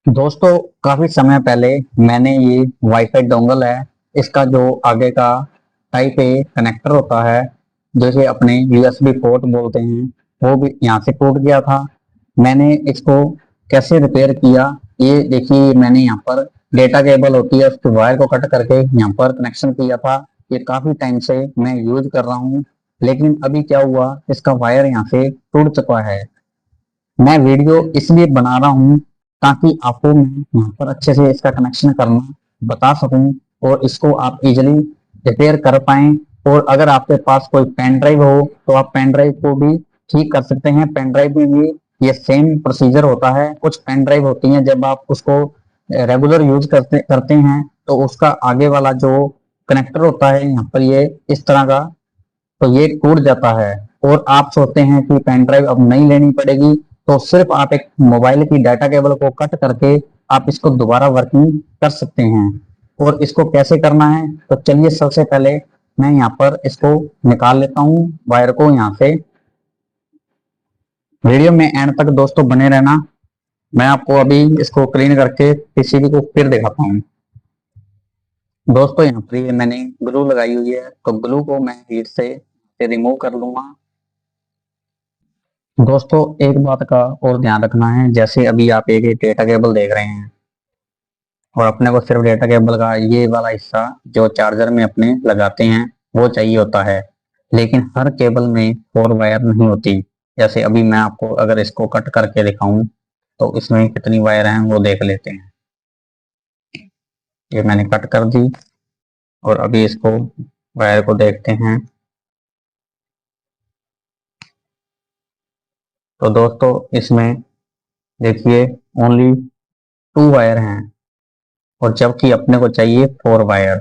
दोस्तों, काफी समय पहले मैंने ये वाईफाई डोंगल है, इसका जो आगे का टाइप ए कनेक्टर होता है, जैसे अपने यूएसबी पोर्ट बोलते हैं, वो भी यहाँ से टूट गया था। मैंने इसको कैसे रिपेयर किया, ये देखिए। मैंने यहाँ पर डेटा केबल होती है, उसके वायर को कट करके यहाँ पर कनेक्शन किया था। ये काफी टाइम से मैं यूज कर रहा हूँ, लेकिन अभी क्या हुआ, इसका वायर यहाँ से टूट चुका है। मैं वीडियो इसलिए बना रहा हूँ ताकि आपको मैं यहाँ पर अच्छे से इसका कनेक्शन करना बता सकूं और इसको आप इजीली रिपेयर कर पाएं। और अगर आपके पास कोई पेन ड्राइव हो तो आप पेन ड्राइव को भी ठीक कर सकते हैं। पेन ड्राइव में भी ये सेम प्रोसीजर होता है। कुछ पेन ड्राइव होती हैं, जब आप उसको रेगुलर यूज करते करते हैं तो उसका आगे वाला जो कनेक्टर होता है यहाँ पर, ये इस तरह का, तो ये टूट जाता है। और आप सोचते हैं कि पेन ड्राइव अब नहीं लेनी पड़ेगी, तो सिर्फ आप एक मोबाइल की डाटा केबल को कट करके आप इसको दोबारा वर्किंग कर सकते हैं। और इसको कैसे करना है, तो चलिए सबसे पहले मैं यहाँ पर इसको निकाल लेता हूँ वायर को यहाँ से। वीडियो में एंड तक दोस्तों बने रहना। मैं आपको अभी इसको क्लीन करके पीसीबी को फिर दिखाता हूँ। दोस्तों, यहाँ पर ये मैंने ग्लू लगाई हुई है, तो ग्लू को मैं हीट से रिमूव कर लूंगा। दोस्तों, एक बात का और ध्यान रखना है, जैसे अभी आप एक डेटा केबल देख रहे हैं और अपने को सिर्फ डेटा केबल का ये वाला हिस्सा जो चार्जर में अपने लगाते हैं वो चाहिए होता है, लेकिन हर केबल में 4 वायर नहीं होती। जैसे अभी मैं आपको अगर इसको कट करके दिखाऊं तो इसमें कितनी वायर हैं वो देख लेते हैं। ये मैंने कट कर दी और अभी इसको वायर को देखते हैं। तो दोस्तों, इसमें देखिए ओनली 2 वायर हैं, और जबकि अपने को चाहिए 4 वायर,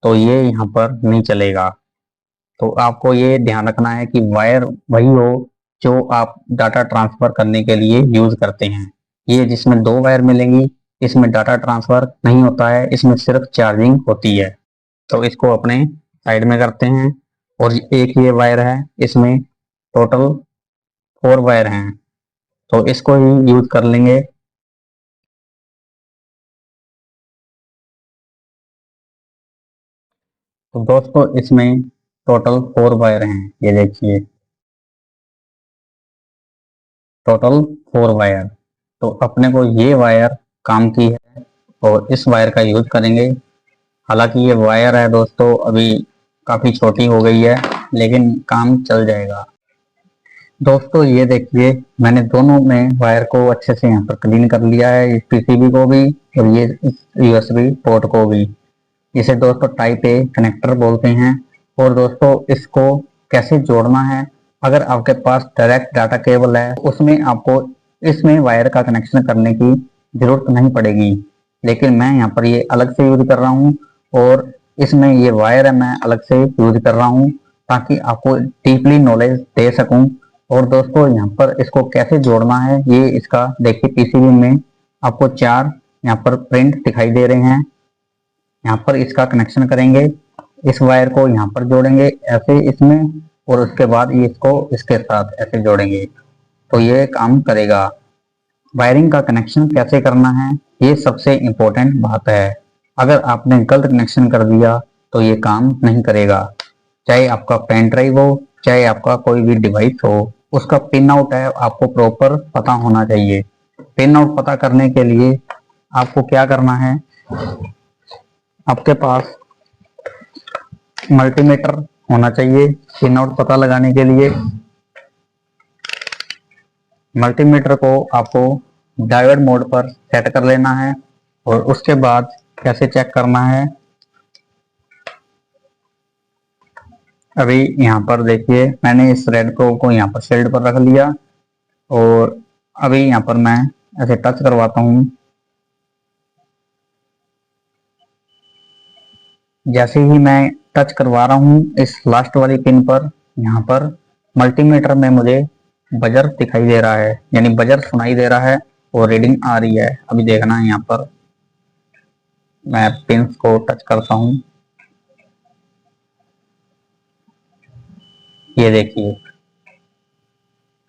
तो ये यहाँ पर नहीं चलेगा। तो आपको ये ध्यान रखना है कि वायर वही हो जो आप डाटा ट्रांसफर करने के लिए यूज करते हैं। ये जिसमें 2 वायर मिलेंगी, इसमें डाटा ट्रांसफर नहीं होता है, इसमें सिर्फ चार्जिंग होती है। तो इसको अपने साइड में करते हैं। और एक ये वायर है, इसमें टोटल 4 वायर हैं, तो इसको ही यूज कर लेंगे। तो दोस्तों, इसमें टोटल 4 वायर हैं, ये देखिए, टोटल 4 वायर। तो अपने को ये वायर काम की है और इस वायर का यूज करेंगे। हालांकि ये वायर है दोस्तों अभी काफी छोटी हो गई है, लेकिन काम चल जाएगा। दोस्तों, ये देखिए, मैंने दोनों में वायर को अच्छे से यहाँ पर क्लीन कर लिया है, इस पीसीबी को भी और ये यूएसबी पोर्ट को भी। इसे दोस्तों टाइप ए कनेक्टर बोलते हैं। और दोस्तों, इसको कैसे जोड़ना है, अगर आपके पास डायरेक्ट डाटा केबल है उसमें आपको इसमें वायर का कनेक्शन करने की जरूरत नहीं पड़ेगी, लेकिन मैं यहाँ पर ये अलग से यूज कर रहा हूँ और इसमें ये वायर है मैं अलग से यूज कर रहा हूँ, ताकि आपको डीपली नॉलेज दे सकूं। और दोस्तों, यहाँ पर इसको कैसे जोड़ना है, ये इसका देखिए, पीसीबी में आपको 4 यहाँ पर प्रिंट दिखाई दे रहे हैं। यहाँ पर इसका कनेक्शन करेंगे, इस वायर को यहाँ पर जोड़ेंगे ऐसे इसमें, और उसके बाद ये इसको इसके साथ ऐसे जोड़ेंगे, तो ये काम करेगा। वायरिंग का कनेक्शन कैसे करना है, ये सबसे इम्पोर्टेंट बात है। अगर आपने गलत कनेक्शन कर दिया तो ये काम नहीं करेगा। चाहे आपका पेन ड्राइव हो, चाहे आपका कोई भी डिवाइस हो, उसका पिन आउट है आपको प्रॉपर पता होना चाहिए। पिन आउट पता करने के लिए आपको क्या करना है, आपके पास मल्टीमीटर होना चाहिए पिन आउट पता लगाने के लिए। मल्टीमीटर को आपको डायोड मोड पर सेट कर लेना है। और उसके बाद कैसे चेक करना है, अभी यहाँ पर देखिए, मैंने इस रेड को यहाँ पर शील्ड पर रख लिया और अभी यहाँ पर मैं ऐसे टच करवाता हूँ। जैसे ही मैं टच करवा रहा हूँ इस लास्ट वाली पिन पर, यहाँ पर मल्टीमीटर में मुझे बजर दिखाई दे रहा है, यानी बजर सुनाई दे रहा है और रीडिंग आ रही है। अभी देखना है, यहाँ पर मैं पिंस को टच करता हूँ, ये देखिए,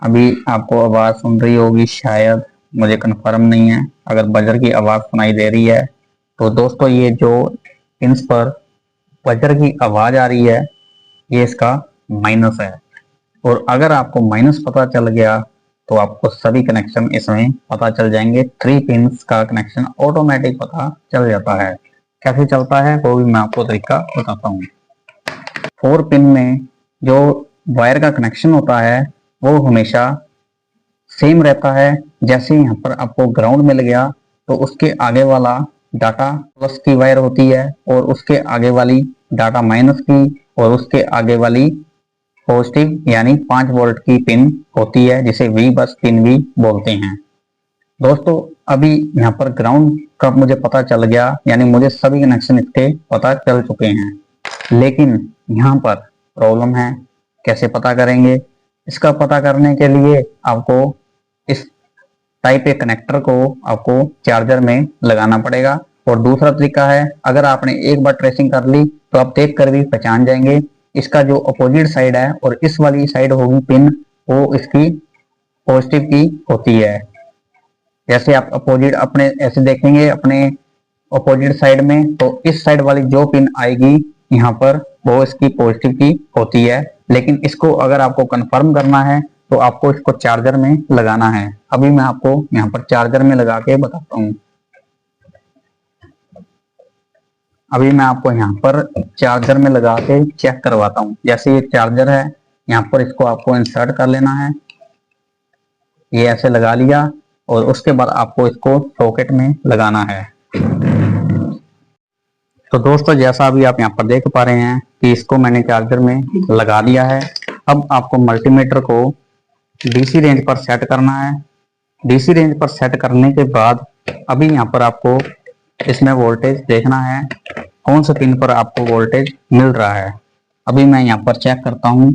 अभी आपको आवाज सुन रही होगी शायद, मुझे कंफर्म नहीं है। अगर बजर की आवाज़ सुनाई दे रही है तो दोस्तों ये जो पिंस पर बजर की आवाज़ आ रही है ये इसका माइनस है। और अगर आपको माइनस पता चल गया तो आपको सभी कनेक्शन इसमें पता चल जाएंगे। 3 पिंस का कनेक्शन ऑटोमेटिक पता चल जाता है। कैसे चलता है वो भी मैं आपको तरीका बताता हूँ। 4 पिन में जो वायर का कनेक्शन होता है वो हमेशा सेम रहता है। जैसे यहाँ पर आपको ग्राउंड मिल गया तो उसके आगे वाला डाटा प्लस की वायर होती है और उसके आगे वाली डाटा माइनस की और उसके आगे वाली पॉजिटिव यानी 5 वोल्ट की पिन होती है जिसे वी बस पिन भी बोलते हैं। दोस्तों अभी यहाँ पर ग्राउंड का मुझे पता चल गया, यानी मुझे सभी कनेक्शन इसके पता चल चुके हैं। लेकिन यहाँ पर प्रॉब्लम है, कैसे पता करेंगे? इसका पता करने के लिए आपको इस टाइप ए कनेक्टर को आपको चार्जर में लगाना पड़ेगा। और दूसरा तरीका है, अगर आपने एक बार ट्रेसिंग कर ली तो आप देख कर भी पहचान जाएंगे। इसका जो अपोजिट साइड है और इस वाली साइड होगी पिन, वो इसकी पॉजिटिव की होती है। जैसे आप अपोजिट अपने ऐसे देखेंगे अपने अपोजिट साइड में, तो इस साइड वाली जो पिन आएगी यहाँ पर वो इसकी पॉजिटिव की होती है। लेकिन इसको अगर आपको कंफर्म करना है तो आपको इसको चार्जर में लगाना है। अभी मैं आपको यहाँ पर चार्जर में लगा के बताता हूँ। अभी मैं आपको यहाँ पर चार्जर में लगा के चेक करवाता हूँ। जैसे ये चार्जर है, यहाँ पर इसको आपको इंसर्ट कर लेना है। ये ऐसे लगा लिया और उसके बाद आपको इसको सॉकेट में लगाना है। तो दोस्तों जैसा अभी आप यहाँ पर देख पा रहे हैं कि इसको मैंने चार्जर में लगा दिया है। अब आपको मल्टीमीटर को डीसी रेंज पर सेट करना है। डीसी रेंज पर सेट करने के बाद अभी यहाँ पर आपको इसमें वोल्टेज देखना है, कौन से पिन पर आपको वोल्टेज मिल रहा है। अभी मैं यहाँ पर चेक करता हूँ।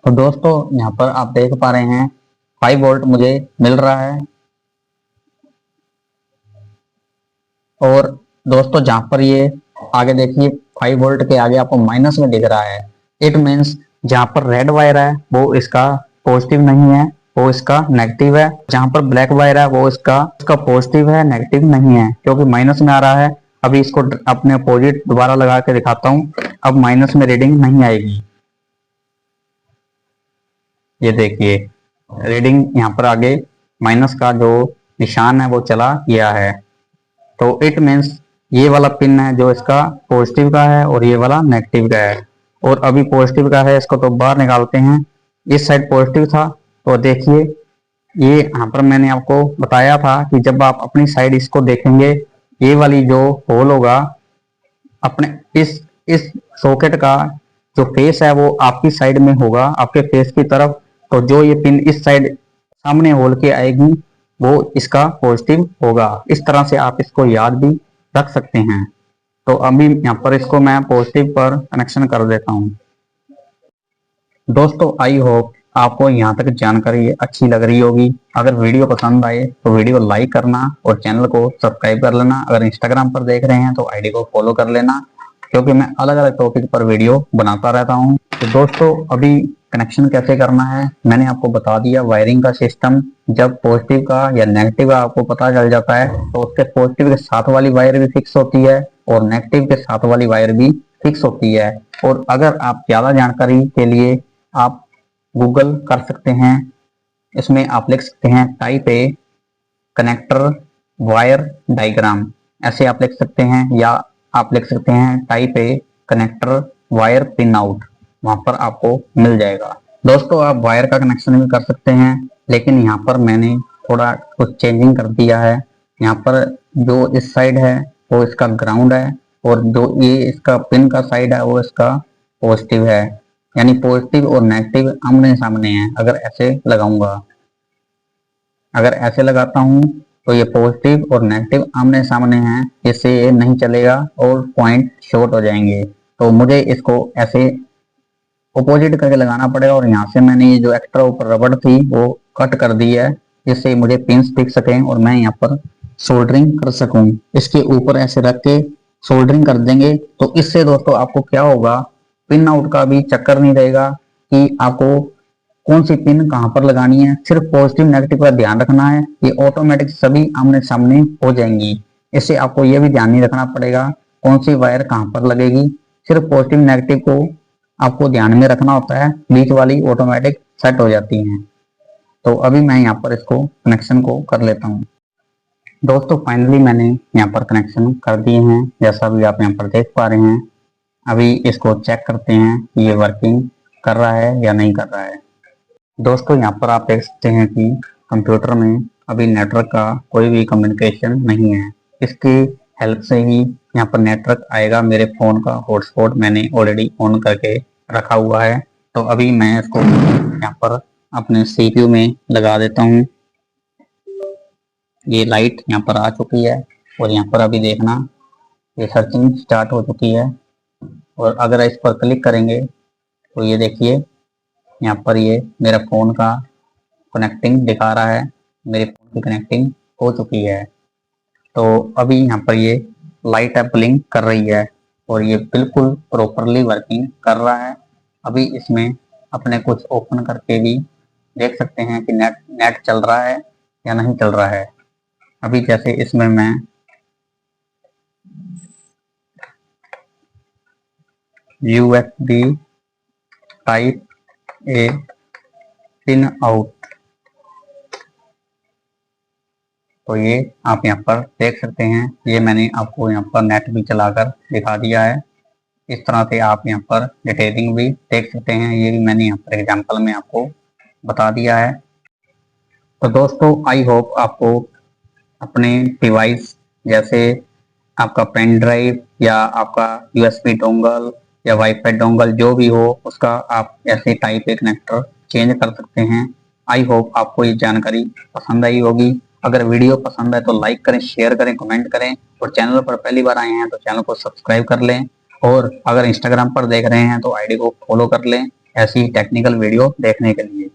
तो दोस्तों यहाँ पर आप देख पा रहे हैं 5 वोल्ट मुझे मिल रहा है। और दोस्तों जहां पर ये आगे देखिए 5 वोल्ट के आगे आपको माइनस में दिख रहा है, इट मीन्स जहां पर रेड वायर है वो इसका पॉजिटिव नहीं है, वो इसका नेगेटिव है। जहां पर ब्लैक वायर है वो इसका पॉजिटिव है, नेगेटिव नहीं है, क्योंकि माइनस में आ रहा है। अभी इसको अपने अपोजिट दोबारा लगा के दिखाता हूँ। अब माइनस में रीडिंग नहीं आएगी। ये देखिए रीडिंग यहाँ पर आगे माइनस का जो निशान है वो चला गया है। तो इट मीन्स ये वाला पिन है जो इसका पॉजिटिव का है और ये वाला नेगेटिव का है। और अभी पॉजिटिव का है, इसको तो बाहर निकालते हैं। इस साइड पॉजिटिव था, तो देखिए ये यहाँ पर मैंने आपको बताया था कि जब आप अपनी साइड इसको देखेंगे, ये वाली जो होल होगा अपने इस सॉकेट का जो फेस है वो आपकी साइड में होगा, आपके फेस की तरफ। तो जो ये पिन इस साइड सामने होल के आएगी वो इसका पॉजिटिव होगा। इस तरह से आप इसको याद भी रख सकते हैं। तो अभी यहाँ पर इसको मैं पॉजिटिव पर कनेक्शन कर देता हूँ। दोस्तों आई होप आपको यहाँ तक जानकारी अच्छी लग रही होगी। अगर वीडियो पसंद आए तो वीडियो लाइक करना और चैनल को सब्सक्राइब कर लेना। अगर इंस्टाग्राम पर देख रहे हैं तो आईडी को फॉलो कर लेना, क्योंकि मैं अलग अलग टॉपिक पर वीडियो बनाता रहता हूँ। तो दोस्तों अभी कनेक्शन कैसे करना है मैंने आपको बता दिया। वायरिंग का सिस्टम, जब पॉजिटिव का या नेगेटिव का आपको पता चल जाता है तो उसके पॉजिटिव के साथ वाली वायर भी फिक्स होती है और नेगेटिव के साथ वाली वायर भी फिक्स होती है। और अगर आप ज्यादा जानकारी के लिए आप गूगल कर सकते हैं, इसमें आप लिख सकते हैं type A connector wire diagram, ऐसे आप लिख सकते हैं। या आप लिख सकते हैं type A connector wire pin out, वहां पर आपको मिल जाएगा। दोस्तों आप वायर का कनेक्शन भी कर सकते हैं, लेकिन यहाँ पर मैंने थोड़ा कुछ चेंजिंग कर दिया है। यहाँ पर जो इस साइड है वो इसका ग्राउंड है और जो ये इसका पिन का साइड है वो इसका पॉजिटिव है, यानी पॉजिटिव और नेगेटिव आमने सामने हैं। अगर ऐसे लगाऊंगा, अगर ऐसे लगाता हूँ तो ये पॉजिटिव और नेगेटिव आमने सामने हैं, इससे ये नहीं चलेगा और पॉइंट शॉर्ट हो जाएंगे। तो मुझे इसको ऐसे अपोजिट करके लगाना पड़ेगा। और यहाँ से मैंने ये जो एक्स्ट्रा ऊपर रबड़ थी वो कट कर दी है, जिससे मुझे पिंस दिख सकें और मैं यहाँ पर सोल्डरिंग कर सकूं। इसके ऊपर ऐसे रख के सोल्डरिंग कर देंगे। तो इससे दोस्तों आपको क्या होगा पिन आउट का भी चक्कर नहीं रहेगा कि आपको कौन सी पिन कहां पर लगानी है। सिर्फ पॉजिटिव नेगेटिव का ध्यान रखना है, ये ऑटोमेटिक सभी आमने सामने हो जाएंगी। इससे आपको ये भी ध्यान नहीं रखना पड़ेगा कौन सी वायर कहां पर लगेगी। सिर्फ पॉजिटिव नेगेटिव को आपको ध्यान में रखना होता है, बीच वाली ऑटोमेटिक सेट हो जाती हैं। तो अभी मैं यहाँ पर इसको कनेक्शन को कर लेता हूँ। दोस्तों फाइनली मैंने यहाँ पर कनेक्शन कर दिए हैं, जैसा भी आप यहाँ पर देख पा रहे हैं। अभी इसको चेक करते हैं कि ये वर्किंग कर रहा है या नहीं कर रहा है। दोस्तों यहाँ पर आप देख सकते हैं कि कंप्यूटर में अभी नेटवर्क का कोई भी कम्युनिकेशन नहीं है। इसकी हेल्प से ही यहाँ पर नेटवर्क आएगा। मेरे फ़ोन का हॉटस्पॉट मैंने ऑलरेडी ऑन करके रखा हुआ है। तो अभी मैं इसको यहाँ पर अपने CPU में लगा देता हूँ। ये लाइट यहाँ पर आ चुकी है और यहाँ पर अभी देखना ये सर्चिंग स्टार्ट हो चुकी है। और अगर इस पर क्लिक करेंगे तो ये देखिए यहाँ पर ये मेरा फ़ोन का कनेक्टिंग दिखा रहा है, मेरे फ़ोन की कनेक्टिंग हो चुकी है। तो अभी यहाँ पर ये लाइट है ब्लिंक कर रही है और ये बिल्कुल प्रॉपरली वर्किंग कर रहा है। अभी इसमें अपने कुछ ओपन करके भी देख सकते हैं कि नेट चल रहा है या नहीं चल रहा है। अभी जैसे इसमें मैं USB type A pin out, तो ये आप यहाँ पर देख सकते हैं। ये मैंने आपको यहाँ पर नेट भी चलाकर दिखा दिया है। इस तरह से आप यहाँ पर डिटेलिंग भी देख सकते हैं। ये भी मैंने यहाँ पर एग्जांपल में आपको बता दिया है। तो दोस्तों आई होप आपको अपने डिवाइस जैसे आपका पेन ड्राइव या आपका USB डोंगल या वाईफाई डोंगल जो भी हो उसका आप ऐसे टाइप ए कनेक्टर चेंज कर सकते हैं। आई होप आपको ये जानकारी पसंद आई होगी। अगर वीडियो पसंद आए तो लाइक करें, शेयर करें, कमेंट करें और चैनल पर पहली बार आए हैं तो चैनल को सब्सक्राइब कर लें। और अगर इंस्टाग्राम पर देख रहे हैं तो ID को फॉलो कर लें ऐसी टेक्निकल वीडियो देखने के लिए।